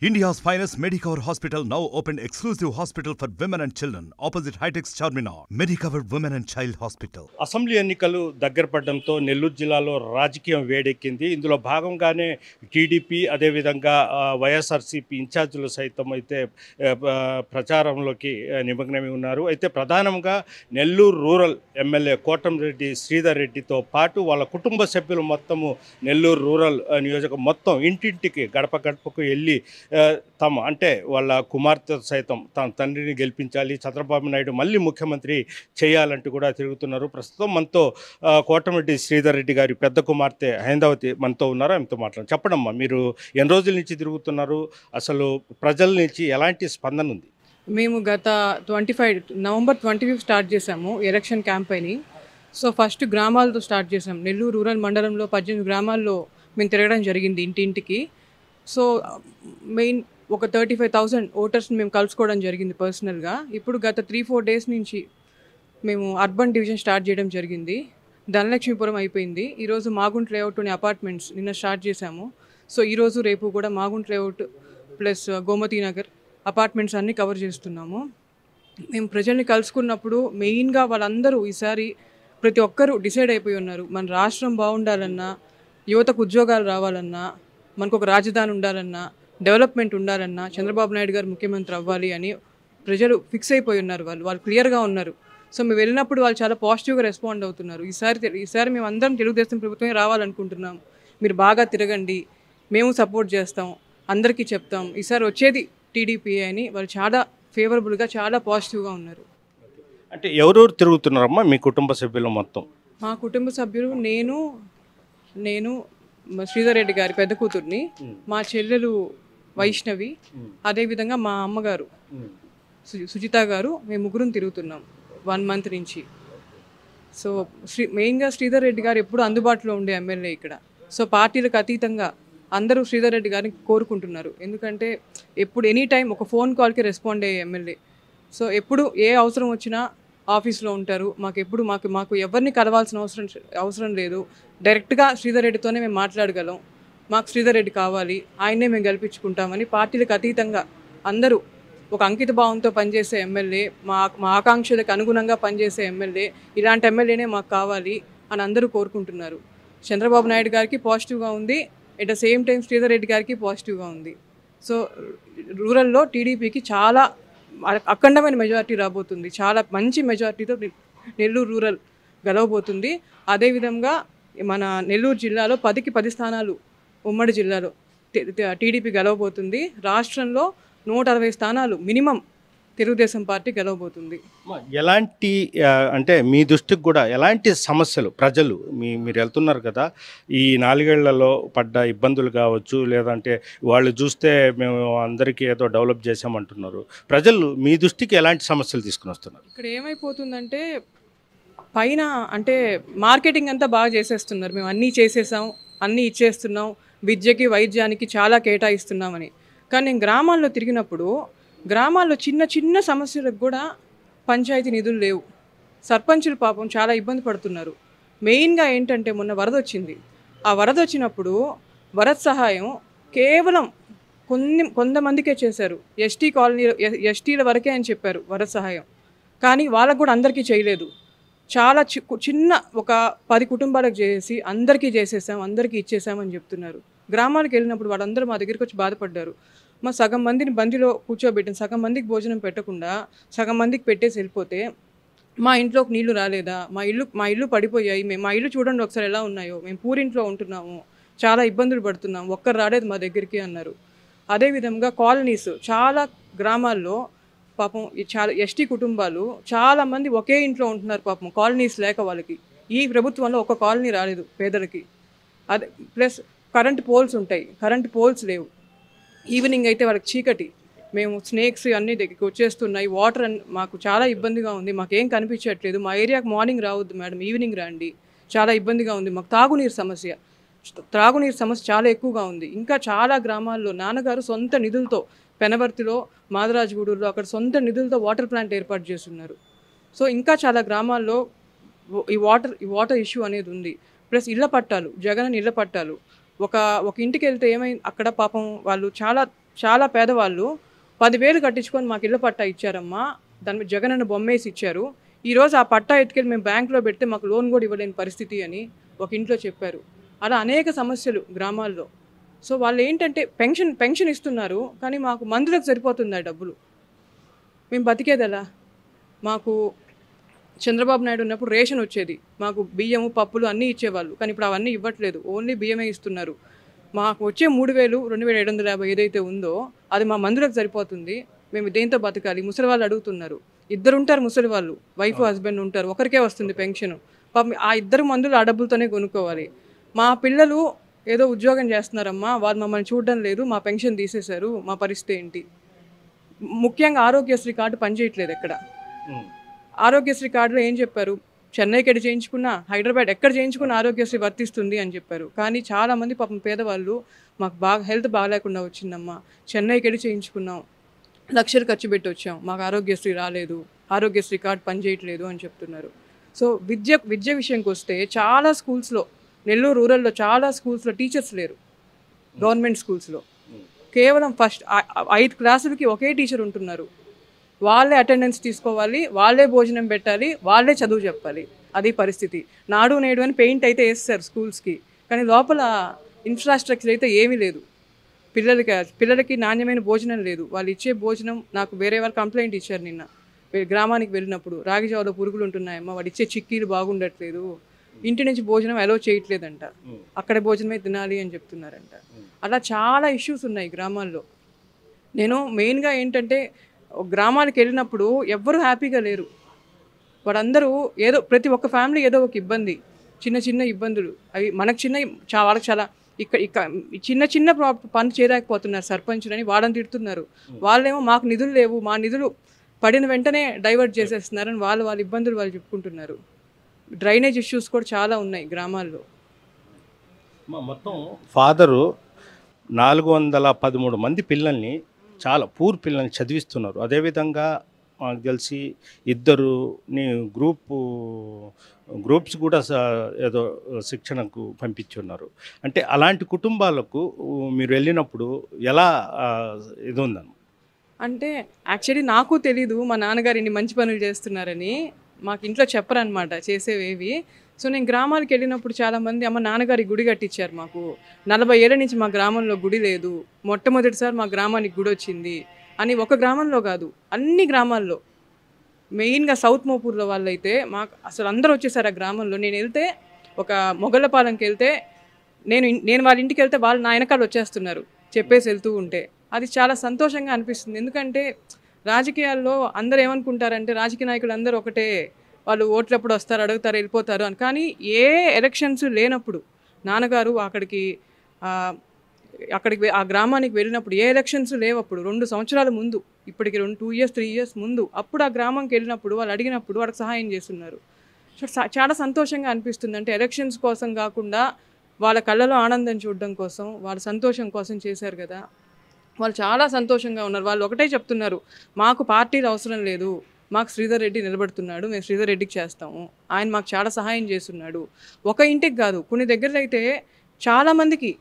India's finest Medicover Hospital now opened exclusive hospital for women and children opposite High-Tech Charminar. Medicover Women and Child Hospital. Assembly ఎన్నికలు దగ్గర పడడంతో నెల్లూరు జిల్లాలో రాజకీయం వేడెక్కింది. ఇందులో భాగంగానే టీడీపీ అదేవిధంగా వైఎస్ఆర్సీపీ ఇన్ఛార్జీలు సైతం అయితే ప్రచారంలోకి నిమగ్నమై ఉన్నారు. అయితే ప్రధానంగా నెల్లూరు రూరల్ ఎమ్మెల్యే కోటంరెడ్డి శ్రీధర్ రెడ్డితో పాటు వాళ్ళ కుటుంబ సభ్యులు మొత్తము నెల్లూరు రూరల్ నియోజకవర్గం మొత్తం ఇంటింటికి గడప గడపకు వెళ్ళి తమ అంటే వాళ్ళ కుమార్తె సైతం తన తండ్రిని గెలిపించాలి, చంద్రబాబు నాయుడు మళ్ళీ ముఖ్యమంత్రి చేయాలంటూ కూడా తిరుగుతున్నారు. ప్రస్తుతం మనతో కోటమిరెడ్డి శ్రీధర్ రెడ్డి గారి పెద్ద కుమార్తె హైందవతి మనతో ఉన్నారు. ఆమెతో మాట్లాడండి. చెప్పడమ్మా, మీరు ఎన్ని రోజుల నుంచి తిరుగుతున్నారు? అసలు ప్రజల నుంచి ఎలాంటి స్పందన ఉంది? మేము గత నవంబర్ 25 స్టార్ట్ చేసాము ఎలక్షన్ క్యాంపెయినింగ్. సో ఫస్ట్ గ్రామాలతో స్టార్ట్ చేసాం. నెల్లూరు రూరల్ మండలంలో 18 గ్రామాల్లో మేము తిరగడం జరిగింది ఇంటింటికి. సో మెయిన్ ఒక 35,000 ఓటర్స్ని మేము కలుసుకోవడం జరిగింది పర్సనల్గా. ఇప్పుడు గత 3-4 డేస్ నుంచి మేము అర్బన్ డివిజన్ స్టార్ట్ చేయడం జరిగింది. ధనలక్ష్మీపురం అయిపోయింది. ఈరోజు మాగుంట లేఅవుట్లోని అపార్ట్మెంట్స్ నిన్న స్టార్ట్ చేశాము. సో ఈరోజు రేపు కూడా Magunta layout plus Gomathi Nagar apartments అన్నీ కవర్ చేస్తున్నాము. మేము ప్రజల్ని కలుసుకున్నప్పుడు మెయిన్గా వాళ్ళందరూ ఈసారి ప్రతి ఒక్కరూ డిసైడ్ అయిపోయి ఉన్నారు. మన రాష్ట్రం బాగుండాలన్నా, యువతకు ఉద్యోగాలు రావాలన్నా, మనకు ఒక రాజధాని ఉండాలన్నా, డెవలప్మెంట్ ఉండాలన్నా చంద్రబాబు నాయుడు గారు ముఖ్యమంత్రి అవ్వాలి అని ప్రజలు ఫిక్స్ అయిపోయి ఉన్నారు. వాళ్ళు క్లియర్గా ఉన్నారు. సో మేము వెళ్ళినప్పుడు వాళ్ళు చాలా పాజిటివ్గా రెస్పాండ్ అవుతున్నారు. ఈసారి మేము అందరం తెలుగుదేశం ప్రభుత్వమే రావాలనుకుంటున్నాం, మీరు బాగా తిరగండి, మేము సపోర్ట్ చేస్తాం, అందరికీ చెప్తాం, ఈసారి వచ్చేది టీడీపీ అని వాళ్ళు చాలా ఫేవరబుల్గా చాలా పాజిటివ్గా ఉన్నారు. అంటే ఎవరెవరు తిరుగుతున్నారమ్మా మీ కుటుంబ సభ్యులు మొత్తం? మా కుటుంబ సభ్యులు నేను శ్రీధర్ రెడ్డి గారి పెద్ద కూతుర్ని, మా చెల్లెలు వైష్ణవి, అదేవిధంగా మా అమ్మగారు సుజిత గారు, మేము ముగ్గురం తిరుగుతున్నాం 1 మంత్ నుంచి. సో మెయిన్గా శ్రీధర్ రెడ్డి గారు ఎప్పుడు అందుబాటులో ఉండే ఎమ్మెల్యే ఇక్కడ. సో పార్టీలకు అతీతంగా అందరూ శ్రీధర్ రెడ్డి గారిని కోరుకుంటున్నారు. ఎందుకంటే ఎప్పుడు ఎనీ టైం ఒక ఫోన్ కాల్కి రెస్పాండ్ అయ్యే ఎమ్మెల్యే. సో ఎప్పుడు ఏ అవసరం వచ్చినా ఆఫీస్లో ఉంటారు. మాకు ఎవరిని కలవాల్సిన అవసరం లేదు. డైరెక్ట్గా శ్రీధర్ రెడ్డితోనే మేము మాట్లాడగలం. మాకు శ్రీధర్ రెడ్డి కావాలి, ఆయనే మేము గెలిపించుకుంటామని పార్టీలకు అతీతంగా అందరూ ఒక అంకిత భావంతో పనిచేసే ఎమ్మెల్యే, మా ఆకాంక్షలకు అనుగుణంగా పనిచేసే ఎమ్మెల్యే, ఇలాంటి ఎమ్మెల్యేనే మాకు కావాలి అని అందరూ కోరుకుంటున్నారు. చంద్రబాబు నాయుడు గారికి పాజిటివ్గా ఉంది, at the same time Sridhar Reddy గారికి పాజిటివ్గా ఉంది. సో రూరల్లో టీడీపీకి చాలా అఖండమైన మెజారిటీ రాబోతుంది. చాలా మంచి మెజారిటీతో నెల్లూరు రూరల్ గెలవబోతుంది. అదేవిధంగా మన నెల్లూరు జిల్లాలో 10కి 10 స్థానాలు ఉమ్మడి జిల్లాలో టీడీపీ గెలవబోతుంది. రాష్ట్రంలో 160 స్థానాలు మినిమం తెలుగుదేశం పార్టీ గెలవబోతుంది. ఎలాంటి అంటే మీ దృష్టికి కూడా ఎలాంటి సమస్యలు ప్రజలు మీరు వెళ్తున్నారు కదా, ఈ 4 ఏళ్లలో పడ్డ ఇబ్బందులు కావచ్చు, లేదంటే వాళ్ళు చూస్తే మేము అందరికీ ఏదో డెవలప్ చేసామంటున్నారు, ప్రజలు మీ దృష్టికి ఎలాంటి సమస్యలు తీసుకుని వస్తున్నారు? ఇక్కడ ఏమైపోతుందంటే పైన అంటే మార్కెటింగ్ అంతా బాగా చేసేస్తున్నారు. మేము అన్నీ చేసేసాం, అన్నీ ఇచ్చేస్తున్నాం, విద్యకి వైద్యానికి చాలా కేటాయిస్తున్నామని. కానీ నేను గ్రామాల్లో తిరిగినప్పుడు గ్రామాల్లో చిన్న చిన్న సమస్యలకు కూడా పంచాయతీ నిధులు లేవు. సర్పంచులు పాపం చాలా ఇబ్బంది పడుతున్నారు. మెయిన్గా ఏంటంటే మొన్న వరద వచ్చింది. ఆ వరద వచ్చినప్పుడు వరద సహాయం కేవలం కొంతమందికే చేశారు. ఎస్టీల వరకే అని చెప్పారు వరద సహాయం. కానీ వాళ్ళకు కూడా అందరికీ చేయలేదు. చాలా చిన్న ఒక 10 కుటుంబాలకు చేసి అందరికీ చేసేసాం, అందరికీ ఇచ్చేసామని చెప్తున్నారు. గ్రామాలకు వెళ్ళినప్పుడు వాళ్ళందరూ మా దగ్గరికి వచ్చి బాధపడ్డారు. మా సగం మందిని బండిలో కూర్చోబెట్టిన, సగం మందికి భోజనం పెట్టకుండా సగం మందికి పెట్టేసి వెళ్ళిపోతే మా ఇంట్లోకి నీళ్లు రాలేదా, మా ఇల్లు పడిపోయాయి, మా ఇల్లు చూడండి ఒకసారి ఎలా ఉన్నాయో, మేము పూరింట్లో ఉంటున్నాము, చాలా ఇబ్బందులు పడుతున్నాము, ఒక్కరు రాలేదు మా దగ్గరికి అన్నారు. అదేవిధంగా కాలనీస్ చాలా గ్రామాల్లో పాపం చాలా ఎస్టీ కుటుంబాలు చాలామంది ఒకే ఇంట్లో ఉంటున్నారు. పాపం కాలనీస్ లేక వాళ్ళకి ఈ ప్రభుత్వంలో ఒక కాలనీ రాలేదు పేదలకి. అదే ప్లస్ కరెంట్ పోల్స్ ఉంటాయి, కరెంట్ పోల్స్ లేవు. ఈవినింగ్ అయితే వాళ్ళకి చీకటి, మేము స్నేక్స్ అన్నీ దగ్గరికి వచ్చేస్తున్నాయి, వాటర్ మాకు చాలా ఇబ్బందిగా ఉంది, మాకేం కనిపించట్లేదు, మా ఏరియాకి మార్నింగ్ రావద్దు మేడం, ఈవినింగ్ రండి, చాలా ఇబ్బందిగా ఉంది. మాకు తాగునీరు సమస్య చాలా ఎక్కువగా ఉంది. ఇంకా చాలా గ్రామాల్లో నాన్నగారు సొంత నిధులతో పెనవర్తిలో, మాదరాజగూడూరులో అక్కడ సొంత నిధులతో వాటర్ ప్లాంట్ ఏర్పాటు చేస్తున్నారు. సో ఇంకా చాలా గ్రామాల్లో ఈ వాటర్ ఇష్యూ అనేది ఉంది. ప్లస్ ఇళ్ల పట్టాలు, జగన్ ఇళ్ల పట్టాలు ఒక ఇంటికి వెళ్తే ఏమైంది, అక్కడ పాపం వాళ్ళు చాలా చాలా పేదవాళ్ళు 10,000 కట్టించుకొని మాకు ఇళ్ళ పట్టా ఇచ్చారమ్మా. దాని మీద జగన్ అన్న బొమ్మేసి ఇచ్చారు. ఈరోజు ఆ పట్టా ఎత్తుకెళ్ళి మేము బ్యాంకులో పెడితే మాకు లోన్ కూడా ఇవ్వలేని పరిస్థితి అని ఒక ఇంట్లో చెప్పారు. అలా అనేక సమస్యలు గ్రామాల్లో. సో వాళ్ళు ఏంటంటే పెన్షన్ ఇస్తున్నారు, కానీ మాకు మందులకు సరిపోతుంది ఆ డబ్బులు. మేము బతికేది ఎలా? మాకు చంద్రబాబు నాయుడు ఉన్నప్పుడు రేషన్ వచ్చేది, మాకు బియ్యము పప్పులు అన్నీ ఇచ్చేవాళ్ళు, కానీ ఇప్పుడు అవన్నీ ఇవ్వట్లేదు, ఓన్లీ బియ్యమే ఇస్తున్నారు. మాకు వచ్చే 3,000 2,750 ఏదైతే ఉందో అది మా మందులకు సరిపోతుంది. మేము దేంతో బతకాలి? ముసలి వాళ్ళు అడుగుతున్నారు. 2 ఉంటారు ముసలి వాళ్ళు, వైఫ్ హస్బెండ్ ఉంటారు, ఒకరికే వస్తుంది పెన్షన్. పాపం ఆ 2 మందులు ఆ డబ్బులతోనే కొనుక్కోవాలి. మా పిల్లలు ఏదో ఉద్యోగం చేస్తున్నారమ్మా, వాళ్ళు మమ్మల్ని చూడడం లేదు, మా పెన్షన్ తీసేశారు, మా పరిస్థితి ఏంటి? ముఖ్యంగా ఆరోగ్యశ్రీ కార్డు పనిచేయట్లేదు ఎక్కడ. ఆరోగ్యశ్రీ కార్డులో ఏం చెప్పారు? చెన్నైకి ఎక్కడ చేయించుకున్నా, హైదరాబాద్ ఎక్కడ చేయించుకున్నా ఆరోగ్యశ్రీ వర్తిస్తుంది అని చెప్పారు. కానీ చాలామంది పాపం పేదవాళ్ళు మాకు హెల్త్ బాగాలేకుండా వచ్చిందమ్మా, చెన్నైకి వెళ్ళి చేయించుకున్నాం, లక్షలు ఖర్చు పెట్టి వచ్చాం, మాకు ఆరోగ్యశ్రీ రాలేదు, ఆరోగ్యశ్రీ కార్డు పనిచేయట్లేదు అని చెప్తున్నారు. సో విద్య విషయంకి వస్తే చాలా స్కూల్స్లో, నెల్లూరు రూరల్లో చాలా స్కూల్స్లో టీచర్స్ లేరు. గవర్నమెంట్ స్కూల్స్లో కేవలం ఫస్ట్ 5 క్లాసులకి ఒకే టీచర్ ఉంటున్నారు. వాళ్ళే అటెండెన్స్ తీసుకోవాలి, వాళ్ళే భోజనం పెట్టాలి, వాళ్ళే చదువు చెప్పాలి. అది పరిస్థితి. నాడు నేడు అని పెయింట్ అయితే వేస్తారు స్కూల్స్కి, కానీ లోపల ఇన్ఫ్రాస్ట్రక్చర్ అయితే ఏమీ లేదు. పిల్లలకి నాణ్యమైన భోజనం లేదు. వాళ్ళు ఇచ్చే భోజనం, నాకు వేరే వాళ్ళు కంప్లైంట్ ఇచ్చారు నిన్న గ్రామానికి వెళ్ళినప్పుడు, రాగిజావలో పురుగులు ఉంటున్నాయమ్మా, వాడు ఇచ్చే చిక్కీలు బాగుండట్లేదు, ఇంటి నుంచి భోజనం అలో చేయట్లేదంట, అక్కడ భోజనమే తినాలి అని చెప్తున్నారంట. అలా చాలా ఇష్యూస్ ఉన్నాయి గ్రామాల్లో. నేను మెయిన్గా ఏంటంటే గ్రామాలకు వెళ్ళినప్పుడు ఎవ్వరూ హ్యాపీగా లేరు. వాడందరూ ఏదో, ప్రతి ఒక్క ఫ్యామిలీ ఏదో ఒక ఇబ్బంది, చిన్న ఇబ్బందులు. అవి మనకు వాళ్ళకి చాలా చిన్న పని చేయలేకపోతున్నారు సర్పంచులని వాళ్ళని తిడుతున్నారు. వాళ్ళేమో మాకు నిధులు లేవు, మా నిధులు పడిన వెంటనే డైవర్ట్ చేసేస్తున్నారని వాళ్ళ ఇబ్బందులు వాళ్ళు చెప్పుకుంటున్నారు. డ్రైనేజ్ ఇష్యూస్ కూడా చాలా ఉన్నాయి గ్రామాల్లో. మొత్తం ఫాదరు 413 మంది పిల్లల్ని, చాలా పూర్ పిల్లల్ని చదివిస్తున్నారు. అదేవిధంగా నాకు తెలిసి 2 గ్రూప్స్ కూడా ఏదో శిక్షణకు పంపించున్నారు. అంటే అలాంటి కుటుంబాలకు మీరు వెళ్ళినప్పుడు ఎలా ఇది ఉందన్న? అంటే యాక్చువల్లీ నాకు తెలీదు మా నాన్నగారు ఇన్ని మంచి పనులు చేస్తున్నారని. మాకు ఇంట్లో చెప్పరనమాట చేసేవేవి. సో నేను గ్రామాలకు వెళ్ళినప్పుడు చాలామంది అమ్మ నాన్నగారి గుడి కట్టించారు మాకు, 40 ఏళ్ళ నుంచి మా గ్రామంలో గుడి లేదు, మొట్టమొదటిసారి మా గ్రామానికి గుడి వచ్చింది అని. ఒక గ్రామంలో కాదు, అన్ని గ్రామాల్లో. మెయిన్గా సౌత్ మోపూర్లో వాళ్ళైతే మాకు అసలు అందరూ వచ్చేసారు ఆ గ్రామంలో. నేను వెళ్తే ఒక మొగళ్ళపాలెంకి వెళ్తే నేను వాళ్ళ ఇంటికి వెళ్తే వాళ్ళు నా వెనకాల వచ్చేస్తున్నారు చెప్పేసి వెళ్తూ ఉంటే. అది చాలా సంతోషంగా అనిపిస్తుంది. ఎందుకంటే రాజకీయాల్లో అందరూ ఏమనుకుంటారంటే రాజకీయ నాయకులు అందరూ ఒకటే, వాళ్ళు ఓట్లప్పుడు వస్తారు, అడుగుతారు, వెళ్ళిపోతారు అని. కానీ ఏ ఎలక్షన్స్ లేనప్పుడు నాన్నగారు అక్కడికి ఆ గ్రామానికి వెళ్ళినప్పుడు, ఏ ఎలక్షన్స్ లేవప్పుడు 2 సంవత్సరాల ముందు, ఇప్పటికి 2 ఇయర్స్ 3 ఇయర్స్ ముందు, అప్పుడు ఆ గ్రామంకి వెళ్ళినప్పుడు వాళ్ళు అడిగినప్పుడు వాళ్ళకి సహాయం చేస్తున్నారు. చాలా సంతోషంగా అనిపిస్తుంది. అంటే ఎలక్షన్స్ కోసం కాకుండా వాళ్ళ కళ్ళలో ఆనందం చూడడం కోసం, వాళ్ళ సంతోషం కోసం చేశారు కదా. వాళ్ళు చాలా సంతోషంగా ఉన్నారు. వాళ్ళు ఒకటే చెప్తున్నారు, మాకు పార్టీలు అవసరం లేదు, మాకు శ్రీధర్ రెడ్డి నిలబడుతున్నాడు, మేము శ్రీధర్ రెడ్డికి చేస్తాము, ఆయన మాకు చాలా సహాయం చేస్తున్నాడు. ఒక ఇంటికి కాదు, కొన్ని దగ్గరలో అయితే చాలామందికి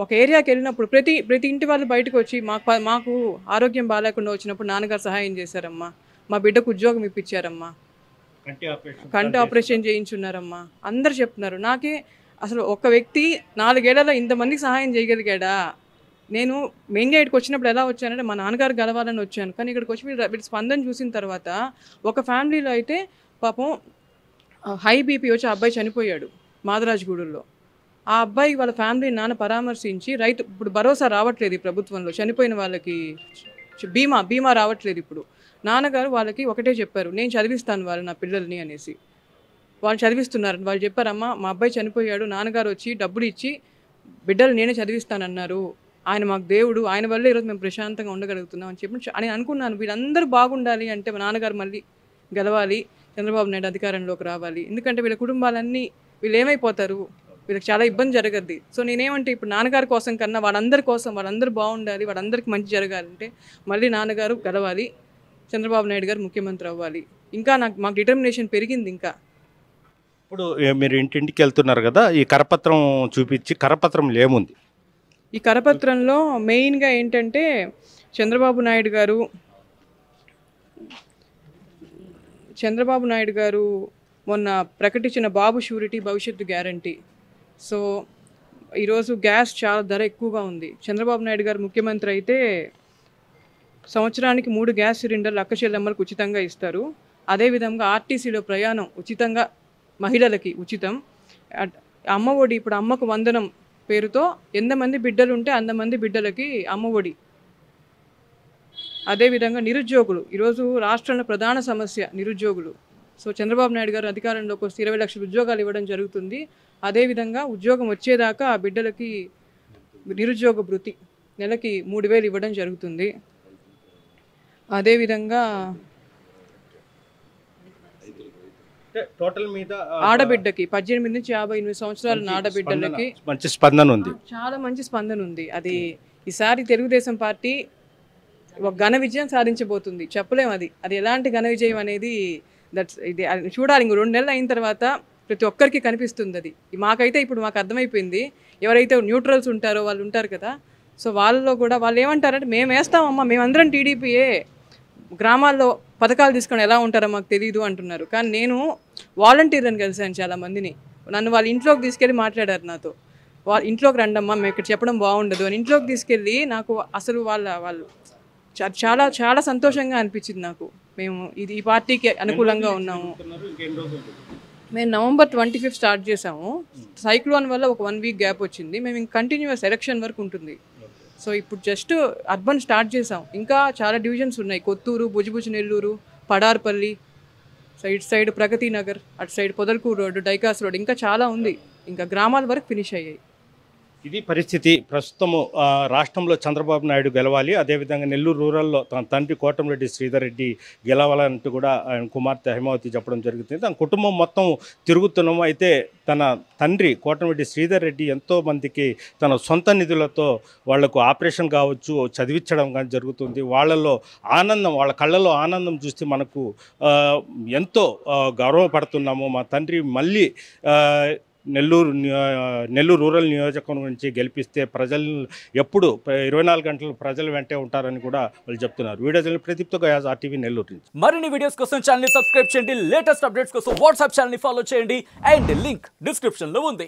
ఒక ఏరియాకి వెళ్ళినప్పుడు ప్రతి ఇంటి వాళ్ళు బయటకు వచ్చి మాకు ఆరోగ్యం బాగాలేకుండా వచ్చినప్పుడు నాన్నగారు సహాయం చేశారమ్మా, మా బిడ్డకు ఉద్యోగం ఇప్పించారమ్మా, కంటి ఆపరేషన్ చేయించున్నారమ్మా, అందరు చెప్తున్నారు. నాకే అసలు ఒక వ్యక్తి 4 ఏళ్లలో ఇంతమందికి సహాయం చేయగలిగాడా? నేను మెయిన్గా ఇక్కడికి వచ్చినప్పుడు ఎలా వచ్చానంటే మా నాన్నగారు గెలవాలని వచ్చాను, కానీ ఇక్కడికి వచ్చి వీళ్ళ స్పందన చూసిన తర్వాత ఒక ఫ్యామిలీలో అయితే పాపం హై బీపీ వచ్చి ఆ అబ్బాయి చనిపోయాడు మాదరాజగూడూరులో. ఆ అబ్బాయి వాళ్ళ ఫ్యామిలీ నాన్న పరామర్శించి, రైతు ఇప్పుడు భరోసా రావట్లేదు ఈ ప్రభుత్వంలో, చనిపోయిన వాళ్ళకి బీమా రావట్లేదు. ఇప్పుడు నాన్నగారు వాళ్ళకి ఒకటే చెప్పారు, నేను చదివిస్తాను వాళ్ళు నా పిల్లల్ని అనేసి. వాళ్ళు చదివిస్తున్నారు. వాళ్ళు చెప్పారమ్మా మా అబ్బాయి చనిపోయాడు, నాన్నగారు వచ్చి డబ్బులు ఇచ్చి బిడ్డలు నేనే చదివిస్తానన్నారు, ఆయన మాకు దేవుడు, ఆయన వల్ల ఈరోజు మేము ప్రశాంతంగా ఉండగలుగుతున్నాం అని చెప్పి అని అనుకున్నాను. వీళ్ళందరూ బాగుండాలి అంటే మా నాన్నగారు మళ్ళీ గెలవాలి, చంద్రబాబు నాయుడు అధికారంలోకి రావాలి. ఎందుకంటే వీళ్ళ కుటుంబాలన్నీ వీళ్ళు ఏమైపోతారు, వీళ్ళకి చాలా ఇబ్బంది జరగద్ది. సో నేనేమంటే ఇప్పుడు నాన్నగారి కోసం కన్నా వాళ్ళందరి కోసం, వాళ్ళందరూ బాగుండాలి, వాళ్ళందరికీ మంచి జరగాలంటే మళ్ళీ నాన్నగారు గెలవాలి, చంద్రబాబు నాయుడు గారు ముఖ్యమంత్రి అవ్వాలి. ఇంకా మాకు డిటర్మినేషన్ పెరిగింది. ఇంకా ఇప్పుడు మీరు ఇంటింటికి వెళ్తున్నారు కదా, ఈ కరపత్రం చూపించి, కరపత్రంలో ఏముంది? ఈ కరపత్రంలో మెయిన్గా ఏంటంటే చంద్రబాబు నాయుడు గారు మొన్న ప్రకటించిన బాబు షూరిటీ భవిష్యత్తు గ్యారంటీ. సో ఈరోజు గ్యాస్ చాలా ధర ఎక్కువగా ఉంది. చంద్రబాబు నాయుడు గారు ముఖ్యమంత్రి అయితే సంవత్సరానికి 3 గ్యాస్ సిలిండర్లు అక్క చెల్లెమ్మలకు ఉచితంగా ఇస్తారు. అదేవిధంగా ఆర్టీసీలో ప్రయాణం ఉచితంగా, మహిళలకి ఉచితం. అమ్మఒడి, ఇప్పుడు అమ్మకు వందనం పేరుతో ఎంతమంది బిడ్డలు ఉంటే అంతమంది బిడ్డలకి అమ్మఒడి. అదేవిధంగా నిరుద్యోగులు, ఈరోజు రాష్ట్రంలో ప్రధాన సమస్య నిరుద్యోగులు. సో చంద్రబాబు నాయుడు గారు అధికారంలోకి వస్తే 20 లక్షల ఉద్యోగాలు ఇవ్వడం జరుగుతుంది. అదేవిధంగా ఉద్యోగం వచ్చేదాకా ఆ బిడ్డలకి నిరుద్యోగ భృతి నెలకి 3,000 ఇవ్వడం జరుగుతుంది. అదేవిధంగా టోటల్ మీద ఆడబిడ్డకి 18 నుంచి 58 సంవత్సరాల ఆడబిడ్డలకి మంచి స్పందన ఉంది, చాలా మంచి స్పందన ఉంది. అది ఈసారి తెలుగుదేశం పార్టీ ఒక ఘన విజయం సాధించబోతుంది. చెప్పలేము అది ఎలాంటి ఘన విజయం అనేది. ఇది చూడాలి. ఇంకో 2 నెలలు అయిన తర్వాత ప్రతి ఒక్కరికి కనిపిస్తుంది అది. మాకైతే ఇప్పుడు మాకు అర్థమైపోయింది. ఎవరైతే న్యూట్రల్స్ ఉంటారో వాళ్ళు ఉంటారు కదా, సో వాళ్ళలో కూడా వాళ్ళు ఏమంటారంటే మేము వేస్తామమ్మా, మేమందరం టీడీపీయే, గ్రామాల్లో పథకాలు తీసుకొని ఎలా ఉంటారో మాకు తెలియదు అంటున్నారు. కానీ నేను వాలంటీర్లను కలిసాను చాలామందిని. నన్ను వాళ్ళ ఇంట్లోకి తీసుకెళ్ళి మాట్లాడారు నాతో. వాళ్ళ ఇంట్లోకి రండమ్మా, మేము ఇక్కడ చెప్పడం బాగుండదు అని ఇంట్లోకి తీసుకెళ్ళి నాకు అసలు వాళ్ళు చాలా చాలా సంతోషంగా అనిపించింది నాకు. మేము ఈ పార్టీకి అనుకూలంగా ఉన్నాము. మేము నవంబర్ 25 స్టార్ట్ చేసాము. సైక్లోన్ వల్ల ఒక 1 వీక్ గ్యాప్ వచ్చింది. మేము ఇంక కంటిన్యూస్ ఎలక్షన్ వరకు ఉంటుంది. సో ఇప్పుడు జస్ట్ అర్బన్ స్టార్ట్ చేసాం. ఇంకా చాలా డివిజన్స్ ఉన్నాయి. కొత్తూరు, భుజభుజ నెల్లూరు, పడార్పల్లి, సైడ్ ప్రగతి నగర్, అటు సైడ్ పొదలకూరు రోడ్డు, డైకాస్ రోడ్, ఇంకా చాలా ఉంది. ఇంకా గ్రామాల వరకు ఫినిష్ అయ్యాయి. ఇది పరిస్థితి. ప్రస్తుతము రాష్ట్రంలో చంద్రబాబు నాయుడు గెలవాలి, అదేవిధంగా నెల్లూరు రూరల్లో తన తండ్రి కోటమిరెడ్డి శ్రీధర్ రెడ్డి గెలవాలంటూ కూడా ఆయన కుమార్తె హైమావతి చెప్పడం జరుగుతుంది. తన కుటుంబం మొత్తం తిరుగుతున్నాము. అయితే తన తండ్రి కోటమిరెడ్డి శ్రీధర్ రెడ్డి ఎంతోమందికి తన సొంత నిధులతో వాళ్లకు ఆపరేషన్ కావచ్చు చదివించడం కానీ జరుగుతుంది. వాళ్ళలో ఆనందం, వాళ్ళ కళ్ళలో ఆనందం చూస్తే మనకు ఎంతో గర్వపడుతున్నాము. మా తండ్రి మళ్ళీ నెల్లూరు రూరల్ నియోజకవర్గం నుంచి గెలిపిస్తే ప్రజలు ఎప్పుడు 24 గంటలు ప్రజల వెంటే ఉంటారని కూడా వాళ్ళు చెప్తున్నారు. వీడియో ప్రదీప్తో గయాజ్, RTV నెల్లూరు నుంచి. మరిన్ని వీడియోస్ కోసం ఛానల్ సబ్స్క్రైబ్ చేయండి. లేటెస్ట్ అప్డేట్స్ కోసం వాట్సాప్ ఛానల్ ఫాలో చేయండి. అండ్ లింక్ డిస్క్రిప్షన్ లో ఉంది.